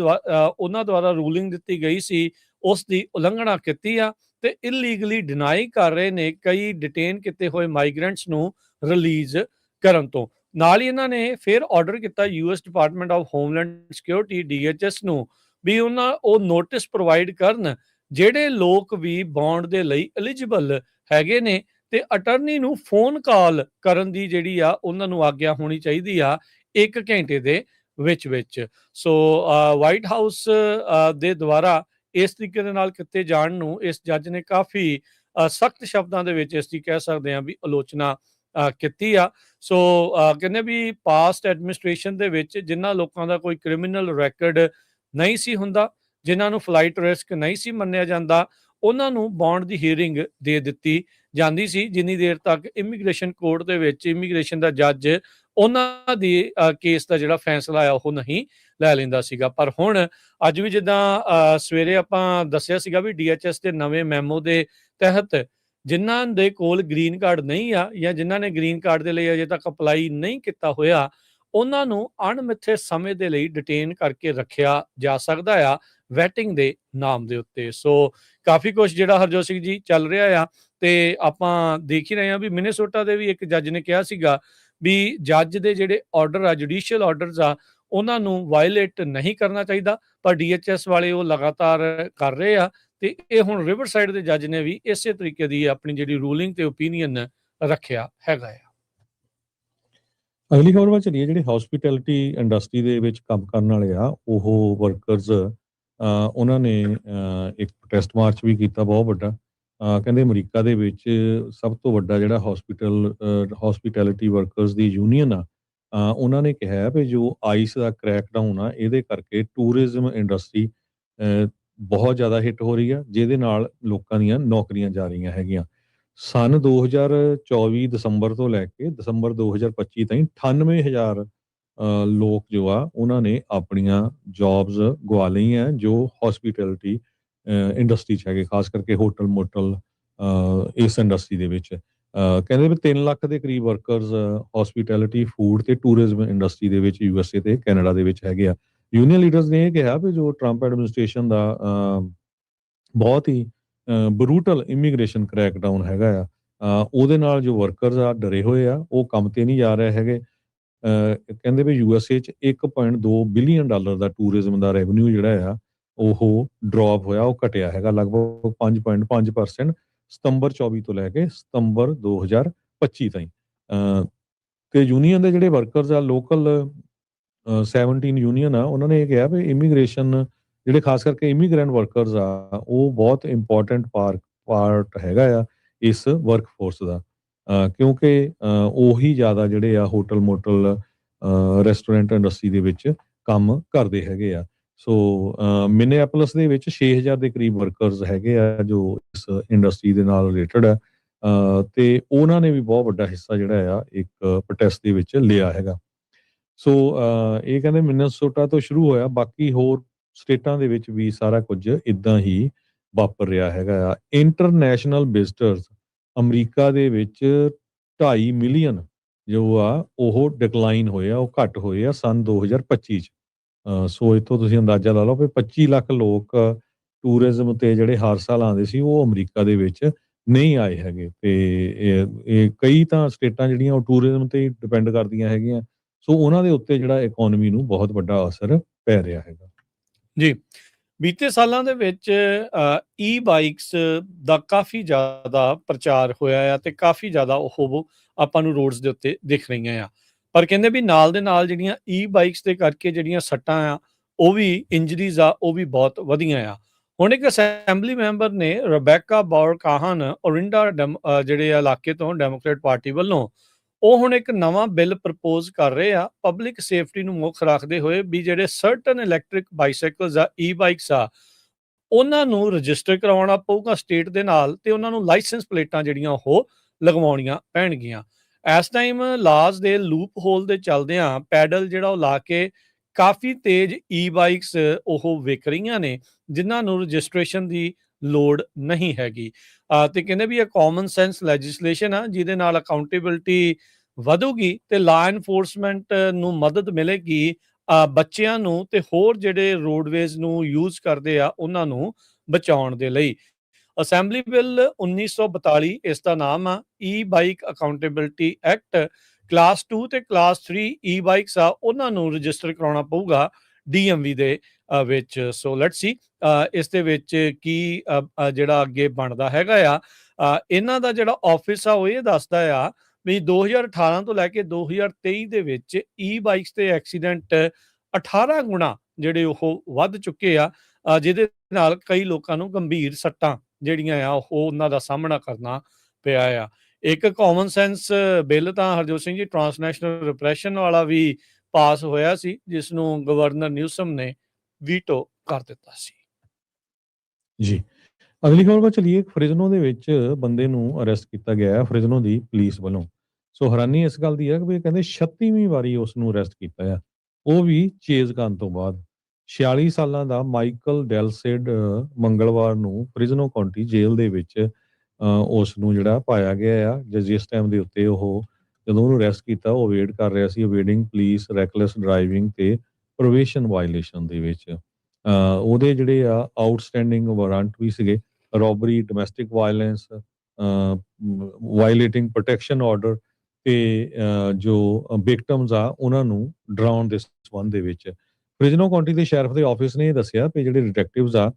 ਉਹਨਾਂ ਦੁਆਰਾ ਰੂਲਿੰਗ ਦਿੱਤੀ ਗਈ ਸੀ ਉਸ ਦੀ ਉਲੰਘਣਾ ਕੀਤੀ ਆ ਤੇ ਇਲੀਗਲੀ ਡਿਨਾਈ ਕਰ ਰਹੇ ਨੇ ਕਈ ਡਿਟੇਨ ਕੀਤੇ ਹੋਏ ਮਾਈਗ੍ਰੈਂਟਸ ਨੂੰ ਰਿਲੀਜ਼ ਕਰਨ ਤੋਂ। ਨਾਲ ਹੀ ਇਹਨਾਂ ਨੇ ਫਿਰ ਆਰਡਰ ਕੀਤਾ US department of homeland security DHS ਨੂੰ ਵੀ ਉਹ ਨੋਟਿਸ ਪ੍ਰੋਵਾਈਡ ਕਰਨ ਜਿਹੜੇ ਲੋਕ ਵੀ ਬੌਂਡ ਦੇ ਲਈ ਐਲੀਜੀਬਲ ਹੈਗੇ ਨੇ ਤੇ ਅਟਰਨੀ ਨੂੰ ਫੋਨ ਕਾਲ ਕਰਨ ਦੀ ਜਿਹੜੀ ਆ ਉਹਨਾਂ ਨੂੰ ਆਗਿਆ ਹੋਣੀ ਚਾਹੀਦੀ ਆ 1 ਘੰਟੇ ਦੇ ਵਿੱਚ। ਸੋ ਵਾਈਟ ਹਾਊਸ ਦੇ ਦੁਆਰਾ ਇਸ ਤਰੀਕੇ ਦੇ ਨਾਲ ਕੀਤੇ ਜਾਣ ਨੂੰ ਇਸ ਜੱਜ ਨੇ ਕਾਫੀ ਸਖਤ ਸ਼ਬਦਾਂ ਦੇ ਵਿੱਚ ਇਸ ਦੀ ਕਹਿ ਸਕਦੇ ਹਾਂ ਵੀ ਆਲੋਚਨਾ ਕੀਤੀ ਆ। ਸੋ ਕਹਿੰਦੇ ਵੀ ਪਾਸਟ ਐਡਮਿਨਿਸਟ੍ਰੇਸ਼ਨ ਦੇ ਵਿੱਚ ਜਿਨ੍ਹਾਂ ਲੋਕਾਂ ਦਾ ਕੋਈ ਕ੍ਰਿਮੀਨਲ ਰੈਕਡ ਨਹੀਂ ਸੀ ਹੁੰਦਾ, ਜਿਨ੍ਹਾਂ ਨੂੰ ਫਲਾਈਟ ਰਿਸਕ ਨਹੀਂ ਸੀ ਮੰਨਿਆ ਜਾਂਦਾ, ਉਹਨਾਂ ਨੂੰ ਬੌਂਡ ਦੀ ਹੀਅਰਿੰਗ ਦੇ ਦਿੱਤੀ ਜਾਂਦੀ ਸੀ ਜਿੰਨੀ ਦੇਰ ਤੱਕ ਇਮੀਗ੍ਰੇਸ਼ਨ ਕੋਰਟ ਦੇ ਵਿੱਚ ਇਮੀਗ੍ਰੇਸ਼ਨ ਦਾ ਜੱਜ ਉਹਨਾਂ ਦੀ ਕੇਸ ਦਾ ਜਿਹੜਾ ਫੈਸਲਾ ਆ ਉਹ ਨਹੀਂ ਲੈ ਲੈਂਦਾ ਸੀਗਾ। ਪਰ ਹੁਣ ਅੱਜ ਵੀ ਜਿੱਦਾਂ ਸਵੇਰੇ ਆਪਾਂ ਦੱਸਿਆ ਸੀਗਾ ਵੀ DHS ਦੇ ਨਵੇਂ ਮੈਮੋ ਦੇ ਤਹਿਤ ਜਿਨ੍ਹਾਂ ਦੇ ਕੋਲ ਗ੍ਰੀਨ ਕਾਰਡ ਨਹੀਂ ਆ ਜਾਂ ਜਿਨ੍ਹਾਂ ਨੇ ਗ੍ਰੀਨ ਕਾਰਡ ਦੇ ਲਈ ਅਜੇ ਤੱਕ ਅਪਲਾਈ ਨਹੀਂ ਕੀਤਾ ਹੋਇਆ, ਉਹਨਾਂ ਨੂੰ ਅਣਮਿੱਥੇ ਸਮੇਂ ਦੇ ਲਈ ਡਿਟੇਨ ਕਰਕੇ ਰੱਖਿਆ ਜਾ ਸਕਦਾ ਆ ਵੈਟਿੰਗ ਦੇ ਨਾਮ ਦੇ ਉੱਤੇ। ਸੋ ਕਾਫੀ ਕੁਝ ਜਿਹੜਾ ਹਰਜੋਤ ਸਿੰਘ ਜੀ ਚੱਲ ਰਿਹਾ ਆ ਤੇ ਆਪਾਂ ਦੇਖ ਹੀ ਰਹੇ ਆ ਵੀ ਮਿਨੀਸੋਟਾ ਦੇ ਵੀ ਇੱਕ ਜੱਜ ਨੇ ਕਿਹਾ ਸੀਗਾ ਵੀ ਜੱਜ ਦੇ ਜਿਹੜੇ ਆਰਡਰ ਆ, ਜੁਡੀਸ਼ੀਅਲ ਆਰਡਰਸ ਆ, ਉਹਨਾਂ ਨੂੰ ਵਾਇਲੇਟ ਨਹੀਂ ਕਰਨਾ ਚਾਹੀਦਾ, ਪਰ DHS ਵਾਲੇ ਉਹ ਲਗਾਤਾਰ ਕਰ ਰਹੇ ਆ ਤੇ ਇਹ ਹੁਣ ਰਿਵਰਸਾਈਡ ਦੇ ਜੱਜ ਨੇ ਵੀ ਇਸੇ ਤਰੀਕੇ ਦੀ ਆਪਣੀ ਜਿਹੜੀ ਰੂਲਿੰਗ ਤੇ ਓਪੀਨੀਅਨ ਰੱਖਿਆ ਹੈਗਾ ਆ। ਅਗਲੀ ਖਬਰ ਵੱਲ ਚੱਲੀਏ। ਜਿਹੜੇ ਹੌਸਪੀਟੈਲਿਟੀ ਇੰਡਸਟਰੀ ਦੇ ਵਿੱਚ ਕੰਮ ਕਰਨ ਵਾਲੇ ਆ ਉਹ ਵਰਕਰਸ ਉਹਨਾਂ ਨੇ ਇੱਕ ਪ੍ਰੋਟੈਸਟ ਮਾਰਚ ਵੀ ਕੀਤਾ ਬਹੁਤ ਵੱਡਾ। ਕਹਿੰਦੇ ਅਮਰੀਕਾ ਦੇ ਵਿੱਚ ਸਭ ਤੋਂ ਵੱਡਾ ਜਿਹੜਾ ਹੌਸਪੀਟੈਲਿਟੀ ਵਰਕਰਸ ਦੀ ਯੂਨੀਅਨ ਆ, ਉਹਨਾਂ ਨੇ ਕਿਹਾ ਵੀ ਜੋ ਆਈਸ ਦਾ ਕ੍ਰੈਕਡਾਊਨ ਆ ਇਹਦੇ ਕਰਕੇ ਟੂਰਿਜ਼ਮ ਇੰਡਸਟਰੀ ਬਹੁਤ ਜ਼ਿਆਦਾ ਹਿੱਟ ਹੋ ਰਹੀ ਆ, ਜਿਹਦੇ ਨਾਲ ਲੋਕਾਂ ਦੀਆਂ ਨੌਕਰੀਆਂ ਜਾ ਰਹੀਆਂ ਹੈਗੀਆਂ। ਸੰਨ 2024 ਦਸੰਬਰ ਤੋਂ ਲੈ ਕੇ ਦਸੰਬਰ 2025 ਤਾਈਂ 98,000 ਲੋਕ ਜੋ ਆ ਉਹਨਾਂ ਨੇ ਆਪਣੀਆਂ ਜੌਬਸ ਗਵਾ ਲਈਆਂ ਜੋ ਹੌਸਪੀਟੈਲਿਟੀ ਇੰਡਸਟਰੀ 'ਚ ਹੈਗੇ, ਖਾਸ ਕਰਕੇ ਹੋਟਲ ਮੋਟਲ ਇਸ ਇੰਡਸਟਰੀ ਦੇ ਵਿੱਚ। ਕਹਿੰਦੇ ਵੀ 3 ਲੱਖ ਦੇ ਕਰੀਬ ਵਰਕਰਸ ਹੌਸਪੀਟੈਲਿਟੀ, ਫੂਡ ਤੇ ਟੂਰਿਜ਼ਮ ਇੰਡਸਟਰੀ ਦੇ ਵਿੱਚ USA ਤੇ ਕੈਨੇਡਾ ਦੇ ਵਿੱਚ ਹੈਗੇ ਆ। ਯੂਨੀਅਨ ਲੀਡਰਸ ਨੇ ਇਹ ਕਿਹਾ ਵੀ ਜੋ ਟਰੰਪ ਐਡਮਿਨਿਸਟ੍ਰੇਸ਼ਨ ਦਾ ਬਹੁਤ ਹੀ ਬਰੂਟਲ ਇਮੀਗ੍ਰੇਸ਼ਨ ਕ੍ਰੈਕਡਾਊਨ ਹੈਗਾ ਆ। ਉਹਦੇ ਨਾਲ ਜੋ ਵਰਕਰਸ ਆ ਡਰੇ ਹੋਏ ਆ, ਉਹ ਕੰਮ ਤੇ ਨਹੀਂ ਜਾ ਰਹੇ ਹੈਗੇ। ਕਹਿੰਦੇ ਵੀ USA 'ਚ $1.2 ਬਿਲੀਅਨ ਦਾ ਟੂਰਿਜ਼ਮ ਦਾ ਰੈਵਨਿਊ ਜਿਹੜਾ ਆ ਉਹ ਡਰੋਪ ਹੋਇਆ, ਉਹ ਘਟਿਆ ਹੈਗਾ ਲਗਭਗ 5.5% ਸਤੰਬਰ 24 ਤੋਂ ਲੈ ਕੇ ਸਤੰਬਰ 2025 ਤਾਈਂ। ਤੇ ਯੂਨੀਅਨ ਦੇ ਜਿਹੜੇ ਵਰਕਰਸ ਆ ਲੋਕਲ 17 ਯੂਨੀਅਨ ਆ, ਉਹਨਾਂ ਨੇ ਇਹ ਕਿਹਾ ਵੀ ਇਮੀਗ੍ਰੇਸ਼ਨ ਜਿਹੜੇ ਖਾਸ ਕਰਕੇ ਇਮੀਗ੍ਰੈਂਟ ਵਰਕਰਸ ਆ, ਉਹ ਬਹੁਤ ਇੰਪੋਰਟੈਂਟ ਪਾਰਟ ਹੈਗਾ ਆ ਇਸ ਵਰਕਫੋਰਸ ਦਾ। ਕਿਉਂਕਿ ਉਹੀ ਜ਼ਿਆਦਾ ਜਿਹੜੇ ਆ ਹੋਟਲ ਮੋਟਲ ਰੈਸਟੋਰੈਂਟ ਇੰਡਸਟਰੀ ਦੇ ਵਿੱਚ ਕੰਮ ਕਰਦੇ ਹੈਗੇ ਆ। ਸੋ ਮਿਨੀਐਪੋਲਿਸ ਦੇ ਵਿੱਚ 6000 ਦੇ ਕਰੀਬ ਵਰਕਰਸ ਹੈਗੇ ਆ ਜੋ ਇਸ ਇੰਡਸਟਰੀ ਦੇ ਨਾਲ ਰਿਲੇਟਡ ਆ। ਤੇ ਉਹਨਾਂ ਨੇ ਵੀ ਬਹੁਤ ਵੱਡਾ ਹਿੱਸਾ ਜਿਹੜਾ ਆ ਇੱਕ ਪ੍ਰੋਟੈਸਟ ਦੇ ਵਿੱਚ ਲਿਆ ਹੈਗਾ। ਸੋ ਇਹ ਕਹਿੰਦੇ ਮਿਨੇਸੋਟਾ ਤੋਂ ਸ਼ੁਰੂ ਹੋਇਆ, ਬਾਕੀ ਹੋਰ ਸਟੇਟਾਂ ਦੇ ਵਿੱਚ ਵੀ ਸਾਰਾ ਕੁਝ ਇਦਾਂ ਹੀ ਵਾਪਰ ਰਿਹਾ ਹੈਗਾ ਆ। ਇੰਟਰਨੈਸ਼ਨਲ ਵਿਜ਼ਟਰਸ ਅਮਰੀਕਾ ਦੇ ਵਿੱਚ 2.5 ਮਿਲੀਅਨ ਜੋ ਆ ਉਹ ਡਿਕਲਾਈਨ ਹੋਏ ਆ, ਉਹ ਘੱਟ ਹੋਏ ਆ ਸਨ 2025 'ਚ। ਸੋ ਇੱਥੋਂ ਤੁਸੀਂ ਅੰਦਾਜ਼ਾ ਲਾ ਲਓ ਵੀ 25 ਲੱਖ ਲੋਕ ਟੂਰਿਜ਼ਮ ਤੇ ਜਿਹੜੇ ਹਰ ਸਾਲ ਆਉਂਦੇ ਸੀ, ਉਹ ਅਮਰੀਕਾ ਦੇ ਵਿੱਚ ਨਹੀਂ ਆਏ ਹੈਗੇ। ਤੇ ਇਹ ਕਈ ਤਾਂ ਸਟੇਟਾਂ ਜਿਹੜੀਆਂ ਉਹ ਟੂਰਿਜ਼ਮ ਤੇ ਹੀ ਡਿਪੈਂਡ ਕਰਦੀਆਂ ਹੈਗੀਆਂ। ਸੋ ਉਹਨਾਂ ਦੇ ਉੱਤੇ ਜਿਹੜਾ ਇਕੋਨਮੀ ਨੂੰ ਬਹੁਤ ਵੱਡਾ ਅਸਰ ਪੈ ਰਿਹਾ ਹੈਗਾ। ਜੀ। ਬੀਤੇ ਸਾਲਾਂ ਦੇ ਵਿੱਚ ਈ-ਬਾਈਕਸ ਦਾ ਕਾਫੀ ਜ਼ਿਆਦਾ ਪ੍ਰਚਾਰ ਹੋਇਆ ਆ ਤੇ ਕਾਫੀ ਜ਼ਿਆਦਾ ਉਹ ਆਪਾਂ ਨੂੰ ਰੋਡਸ ਦੇ ਉੱਤੇ ਦਿਖ ਰਹੀਆਂ ਆ। ਪਰ ਕਹਿੰਦੇ ਵੀ ਨਾਲ ਦੇ ਨਾਲ ਜਿਹੜੀਆਂ ਈ-ਬਾਈਕਸ ਦੇ ਕਰਕੇ ਜਿਹੜੀਆਂ ਸੱਟਾਂ ਆ, ਉਹ ਵੀ ਇੰਜਰੀਜ਼ ਆ, ਉਹ ਵੀ ਬਹੁਤ ਵਧੀਆਂ ਆ। ਹੁਣ ਇੱਕ ਅਸੈਂਬਲੀ ਮੈਂਬਰ ਨੇ ਰਬੈਕਾ ਬੌਰ-ਕਾਹਨ ਓਰਿੰਡਾ ਜਿਹੜੇ ਇਲਾਕੇ ਤੋਂ ਡੈਮੋਕ੍ਰੇਟ ਪਾਰਟੀ ਵੱਲੋਂ, ਉਹ ਹੁਣ ਇੱਕ ਨਵਾਂ ਬਿੱਲ ਪ੍ਰਪੋਜ਼ ਕਰ ਰਹੇ ਆ ਪਬਲਿਕ ਸੇਫਟੀ ਨੂੰ ਮੁੱਖ ਰੱਖਦੇ ਹੋਏ ਵੀ ਜਿਹੜੇ ਸਰਟਨ ਇਲੈਕਟ੍ਰਿਕ ਬਾਈਸਾਈਕਲਸ ਆ, ਈ-ਬਾਈਕਸ ਆ, ਉਹਨਾਂ ਨੂੰ ਰਜਿਸਟਰ ਕਰਵਾਉਣਾ ਪਊਗਾ ਸਟੇਟ ਦੇ ਨਾਲ ਤੇ ਉਹਨਾਂ ਨੂੰ ਲਾਇਸੈਂਸ ਪਲੇਟਾਂ ਜਿਹੜੀਆਂ ਉਹ ਲਗਵਾਉਣੀਆਂ ਪੈਣਗੀਆਂ। ਇਸ ਟਾਈਮ ਲਾਜ਼ ਦੇ ਲੂਪ ਹੋਲ ਦੇ ਚੱਲਦਿਆਂ ਪੈਡਲ ਜਿਹੜਾ ਉਹ ਲਾ ਕੇ ਕਾਫੀ ਤੇਜ਼ ਈ-ਬਾਈਕਸ ਉਹ ਵਿਕ ਰਹੀਆਂ ਨੇ, ਜਿਨ੍ਹਾਂ ਨੂੰ ਰਜਿਸਟ੍ਰੇਸ਼ਨ ਦੀ ਲੋੜ ਨਹੀਂ ਹੈਗੀ। ਤੇ ਕਹਿੰਦੇ ਵੀ ਇਹ ਕਾਮਨ ਸੈਂਸ ਲੈਜਿਸਲੇਸ਼ਨ ਆ, ਜਿਹਦੇ ਨਾਲ ਅਕਾਊਂਟੇਬਿਲਟੀ ਵਧੂਗੀ ਤੇ ਲਾ ਐਨਫੋਰਸਮੈਂਟ ਨੂੰ ਮਦਦ ਮਿਲੇਗੀ ਬੱਚਿਆਂ ਨੂੰ ਤੇ ਹੋਰ ਜਿਹੜੇ ਰੋਡਵੇਜ਼ ਨੂੰ ਯੂਜ਼ ਕਰਦੇ ਆ ਉਹਨਾਂ ਨੂੰ ਬਚਾਉਣ ਦੇ ਲਈ। ਅਸੈਂਬਲੀ ਬਿੱਲ 1942 ਇਸ ਦਾ ਨਾਮ ਆ, ਈ ਬਾਈਕ ਅਕਾਊਂਟੇਬਿਲਟੀ ਐਕਟ। ਕਲਾਸ 2 ਤੇ ਕਲਾਸ 3 ਈ ਬਾਈਕਸ ਆ, ਉਹਨਾਂ ਨੂੰ ਰਜਿਸਟਰ ਕਰਾਉਣਾ ਪਊਗਾ DMV ਦੇ ਵਿੱਚ। ਸੋ ਲੈਟਸ ਸੀ ਇਸ ਦੇ ਵਿੱਚ ਕੀ ਜਿਹੜਾ ਅੱਗੇ ਬਣਦਾ ਹੈਗਾ ਆ। ਇਹਨਾਂ ਦਾ ਜਿਹੜਾ ਆਫਿਸ ਆ ਉਹ ਇਹ ਦੱਸਦਾ ਆ ਵੀ 2018 ਤੋਂ ਲੈ ਕੇ 2023 ਦੇ ਵਿੱਚ ਈ-ਬਾਈਕਸ ਤੇ ਐਕਸੀਡੈਂਟ 18 ਗੁਣਾ ਜਿਹੜੇ ਉਹ ਵੱਧ ਚੁੱਕੇ ਆ, ਜਿਹਦੇ ਨਾਲ ਕਈ ਲੋਕਾਂ ਨੂੰ ਗੰਭੀਰ ਸੱਟਾਂ ਜਿਹੜੀਆਂ ਆ ਉਹ ਉਹਨਾਂ ਦਾ ਸਾਹਮਣਾ ਕਰਨਾ ਪਿਆ ਆ। ਇੱਕ ਕਾਮਨ ਸੈਂਸ ਬਿੱਲ ਤਾਂ ਹਰਜੋਤ ਸਿੰਘ ਜੀ ਟਰਾਂਸਨੈਸ਼ਨਲ ਰਿਪਰੈਸ਼ਨ ਵਾਲਾ ਵੀ ਪਾਸ ਹੋਇਆ ਸੀ, ਜਿਸ ਨੂੰ ਗਵਰਨਰ ਨਿਊਸਮ ਨੇ ਵੀਟੋ ਕਰ ਦਿੱਤਾ ਸੀ। ਜੀ। ਅਗਲੀ ਖਬਰ ਵੱਲ ਚਲੀਏ। ਫ੍ਰਿਜ਼ਨੋ ਦੇ ਵਿੱਚ ਬੰਦੇ ਨੂੰ ਅਰੈਸਟ ਕੀਤਾ ਗਿਆ ਹੈ ਫ੍ਰਿਜ਼ਨੋ ਦੀ ਪੁਲਿਸ ਵੱਲੋਂ। ਸੋ ਹੈਰਾਨੀ ਇਸ ਗੱਲ ਦੀ ਹੈ ਕਿ ਕਹਿੰਦੇ 36ਵੀਂ ਵਾਰੀ ਉਸ ਨੂੰ ਅਰੈਸਟ ਕੀਤਾ ਆ, ਉਹ ਵੀ ਚੇਜ਼ ਕਰਨ ਤੋਂ ਬਾਅਦ। 46 ਸਾਲਾਂ ਦਾ ਮਾਈਕਲ ਡੈਲਸਿਡ ਮੰਗਲਵਾਰ ਨੂੰ ਫ੍ਰਿਜ਼ਨੋ ਕਾਉਂਟੀ ਜੇਲ੍ਹ ਦੇ ਵਿੱਚ ਉਸ ਨੂੰ ਜਿਹੜਾ ਪਾਇਆ ਗਿਆ ਆ। ਜਿਸ ਟਾਈਮ ਦੇ ਉੱਤੇ ਉਹ ਜਦੋਂ ਉਹਨੂੰ ਅਰੈਸਟ ਕੀਤਾ, ਉਹ ਅਵੇਟ ਕਰ ਰਿਹਾ ਸੀ ਅਵੇਡਿੰਗ ਪੁਲਿਸ ਰੈਕਲੈਸ ਡਰਾਈਵਿੰਗ ਤੇ ਪ੍ਰੋਵੇਸ਼ਨ ਵਾਇਲੇਸ਼ਨ ਦੇ ਵਿੱਚ। ਉਹਦੇ ਜਿਹੜੇ ਆ ਆਊਟਸਟੈਂਡਿੰਗ ਵਾਰੰਟ ਵੀ ਸੀਗੇ, robbery, domestic violence, violating protection order ਤੇ ਜੋ ਵਿਕਟਮਸ ਆ ਉਹਨਾਂ ਨੂੰ ਡਰਾਉਣ ਦੇ ਸੰਬੰਧ ਦੇ ਵਿੱਚ। ਫ੍ਰਿਜ਼ਨੋ ਕਾਉਂਟੀ ਦੇ ਸ਼ੈਰਿਫ ਦੇ ਆਫਿਸ ਨੇ ਇਹ ਦੱਸਿਆ ਕਿ ਜਿਹੜੇ ਡਿਟੈਕਟਿਵਸ ਆ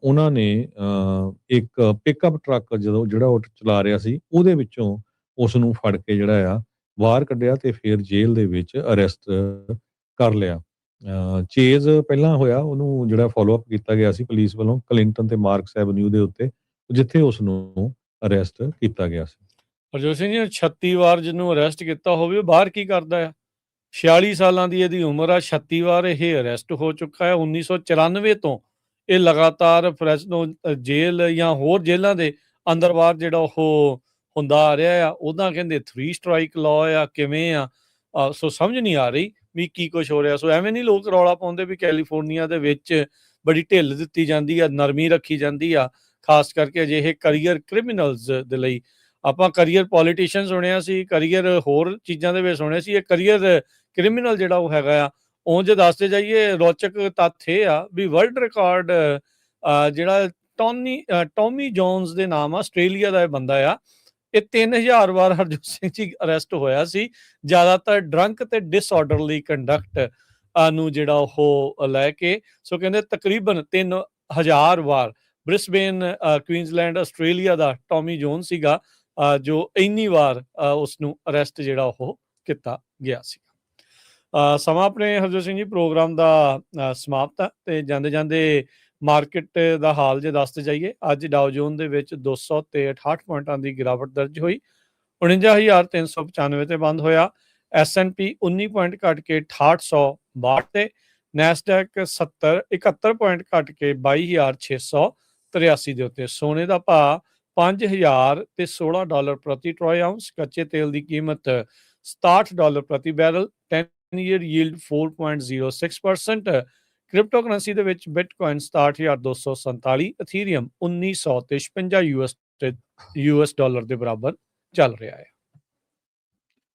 ਉਹਨਾਂ ਨੇ ਇੱਕ ਪਿਕਅਪ ਟਰੱਕ ਜਿਹੜਾ ਉਹ ਚਲਾ ਰਿਹਾ ਸੀ, ਉਹਦੇ ਵਿੱਚੋਂ ਉਸ ਨੂੰ ਫੜ ਕੇ ਜਿਹੜਾ ਆ ਬਾਹਰ ਕੱਢਿਆ ਤੇ ਫਿਰ ਜੇਲ੍ਹ ਦੇ ਵਿੱਚ ਅਰੈਸਟ ਕਰ ਲਿਆ। ਚੇਜ਼ ਪਹਿਲਾਂ ਹੋਇਆ, ਉਹਨੂੰ ਜਿਹੜਾ ਫੋਲੋ ਅਪ ਕੀਤਾ ਗਿਆ ਸੀ ਪੁਲਿਸ ਵੱਲੋਂ ਕਲਿੰਟਨ ਤੇ ਮਾਰਕਸ ਐਵਨਿਊ ਦੇ ਉੱਤੇ, ਜਿੱਥੇ ਉਸ ਨੂੰ ਅਰੈਸਟ ਕੀਤਾ ਗਿਆ ਸੀ। ਹਰਜੋਤ ਸਿੰਘ ਜੀ 36 ਵਾਰ ਜਿਹਨੂੰ ਅਰੈਸਟ ਕੀਤਾ ਹੋਵੇ, ਬਾਹਰ ਕੀ ਕਰਦਾ ਆ? 46 ਸਾਲਾਂ ਦੀ ਇਹਦੀ ਉਮਰ ਆ, 36 ਵਾਰ ਇਹ ਅਰੈਸਟ ਹੋ ਚੁੱਕਾ ਹੈ। 1994 ਤੋਂ ਇਹ ਲਗਾਤਾਰ ਫ੍ਰਿਜ਼ਨੋ ਜੇਲ੍ਹ ਜਾਂ ਹੋਰ ਜੇਲ੍ਹਾਂ ਦੇ ਅੰਦਰ ਬਾਹਰ ਜਿਹੜਾ ਉਹ ਹੁੰਦਾ ਆ ਰਿਹਾ ਆ। ਉਹਦਾ ਕਹਿੰਦੇ 3 ਸਟ੍ਰਾਈਕ ਲਾਅ ਆ, ਕਿਵੇਂ ਆ? ਸੋ ਸਮਝ ਨਹੀਂ ਆ ਰਹੀ ਵੀ ਕੀ ਕੁਛ ਹੋ ਰਿਹਾ। ਸੋ ਐਵੇਂ ਨਹੀਂ ਲੋਕ ਰੌਲਾ ਪਾਉਂਦੇ ਵੀ ਕੈਲੀਫੋਰਨੀਆ ਦੇ ਵਿੱਚ ਬੜੀ ਢਿੱਲ ਦਿੱਤੀ ਜਾਂਦੀ ਆ, ਨਰਮੀ ਰੱਖੀ ਜਾਂਦੀ ਆ, ਖਾਸ ਕਰਕੇ ਅਜਿਹੇ ਕਰੀਅਰ ਕ੍ਰਿਮੀਨਲਸ ਦੇ ਲਈ। ਆਪਾਂ ਕਰੀਅਰ ਪੋਲੀਟੀਸ਼ੀਅਨ ਸੁਣਿਆ ਸੀ, ਕਰੀਅਰ ਹੋਰ ਚੀਜ਼ਾਂ ਦੇ ਵਿੱਚ ਸੁਣਿਆ ਸੀ, ਇਹ ਕਰੀਅਰ ਕ੍ਰਿਮੀਨਲ ਜਿਹੜਾ ਉਹ ਹੈਗਾ ਆ। ਉਂਝ ਦੱਸਦੇ ਜਾਈਏ, ਰੌਚਕ ਤੱਥ ਇਹ ਆ ਵੀ ਵਰਲਡ ਰਿਕਾਰਡ ਜਿਹੜਾ ਟੌਮੀ ਜੋਨਸ ਦੇ ਨਾਮ ਆ, ਆਸਟ੍ਰੇਲੀਆ ਦਾ ਇਹ ਬੰਦਾ ਆ। ਇਹ 3000 ਵਾਰ ਹਰਜੋਤ ਸਿੰਘ ਜੀ ਅਰੈਸਟ ਹੋਇਆ ਸੀ, ਜ਼ਿਆਦਾਤਰ ਡਰੰਕ ਤੇ ਡਿਸਆਰਡਰਲੀ ਕੰਡਕਟ ਨੂੰ ਜਿਹੜਾ ਉਹ ਲੈ ਕੇ। ਸੋ ਕਹਿੰਦੇ ਤਕਰੀਬਨ 3000 ਵਾਰ ਬ੍ਰਿਸਬੇਨ ਕੁਈਨਜ਼ਲੈਂਡ ਆਸਟ੍ਰੇਲੀਆ ਦਾ ਟੌਮੀ ਜੋਨ ਸੀਗਾ ਜੋ ਇੰਨੀ ਵਾਰ ਉਸ ਨੂੰ ਅਰੈਸਟ ਜਿਹੜਾ ਉਹ ਕੀਤਾ ਗਿਆ ਸੀ। ਸਮਾਂ ਆਪਣੇ ਹਰਜੋਤ ਸਿੰਘ ਜੀ ਪ੍ਰੋਗਰਾਮ ਦਾ ਸਮਾਪਤ ਹੈ ਤੇ ਜਾਂਦੇ ਜਾਂਦੇ ਮਾਰਕੀਟ ਦਾ ਹਾਲ ਜੇ ਦੱਸਦੇ ਜਾਈਏ। ਅੱਜ ਡਾਓ ਜੋਨ ਦੇ ਵਿੱਚ 200 ਤੇ 68 ਪੁਆਇੰਟਾਂ ਦੀ ਗਿਰਾਵਟ ਦਰਜ ਹੋਈ, 49,395 ਤੇ ਬੰਦ ਹੋਇਆ। S&P 19 ਪੁਆਇੰਟ ਘਟ ਕੇ 6862 ਤੇ, ਨੈਸਡੈਕ 71 ਪੁਆਇੰਟ ਘਟ ਕੇ 22,683 ਦੇ ਉੱਤੇ। ਸੋਨੇ ਦਾ ਭਾਅ $5,016 ਪ੍ਰਤੀ ਟਰੋਏ ਆਉਂਸ। ਕੱਚੇ ਤੇਲ ਦੀ ਕੀਮਤ $67 ਪ੍ਰਤੀ barrel. 10 year yield 4.06%। Crypto currency ਦੇ ਵਿੱਚ ਬਿਟਕੋਇਨ 67,247, ਅਥੀਰੀਅਮ 1953 US ਡਾਲਰ ਦੇ ਬਰਾਬਰ ਚੱਲ ਰਿਹਾ ਹੈ।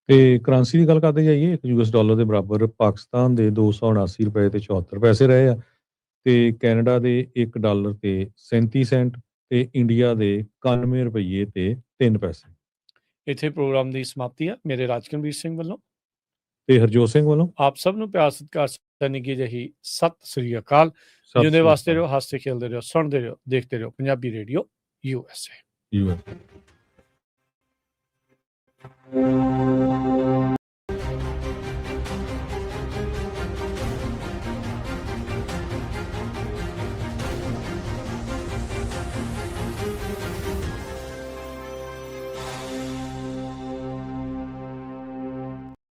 ਤੇ ਕਰੰਸੀ ਦੀ ਗੱਲ ਕਰਦੇ ਜਾਈਏ, ਇੱਕ US ਡਾਲਰ ਦੇ ਬਰਾਬਰ ਪਾਕਿਸਤਾਨ ਦੇ 279 ਰੁਪਏ ਤੇ 74 ਪੈਸੇ ਰਹੇ ਆ, ਤੇ ਕੈਨੇਡਾ ਦੇ $1 ਤੇ 37 ਸੈਂਟ, ਤੇ ਇੰਡੀਆ ਦੇ 91 ਰੁਪਏ ਤੇ 3 ਪੈਸੇ। ਇੱਥੇ ਪ੍ਰੋਗਰਾਮ ਦੀ ਸਮਾਪਤੀ ਹੈ। ਮੇਰੇ ਰਾਜਕਨਵੀਰ ਸਿੰਘ ਵੱਲੋਂ ਤੇ ਹਰਜੋਤ ਸਿੰਘ ਵੱਲੋਂ ਆਪ ਸਭ ਨੂੰ ਪਿਆਰ ਸਤਿਕਾਰ ਨਿੱਘੀ ਜਿਹੀ ਸਤਿ ਸ੍ਰੀ ਅਕਾਲ। ਜਿਉਂਦੇ ਵਾਸਤੇ ਰਹੋ, ਹੱਸਦੇ ਖੇਲਦੇ ਰਹੋ, ਸੁਣਦੇ ਰਹੋ, ਦੇਖਦੇ ਰਹੋ ਪੰਜਾਬੀ ਰੇਡੀਓ USA।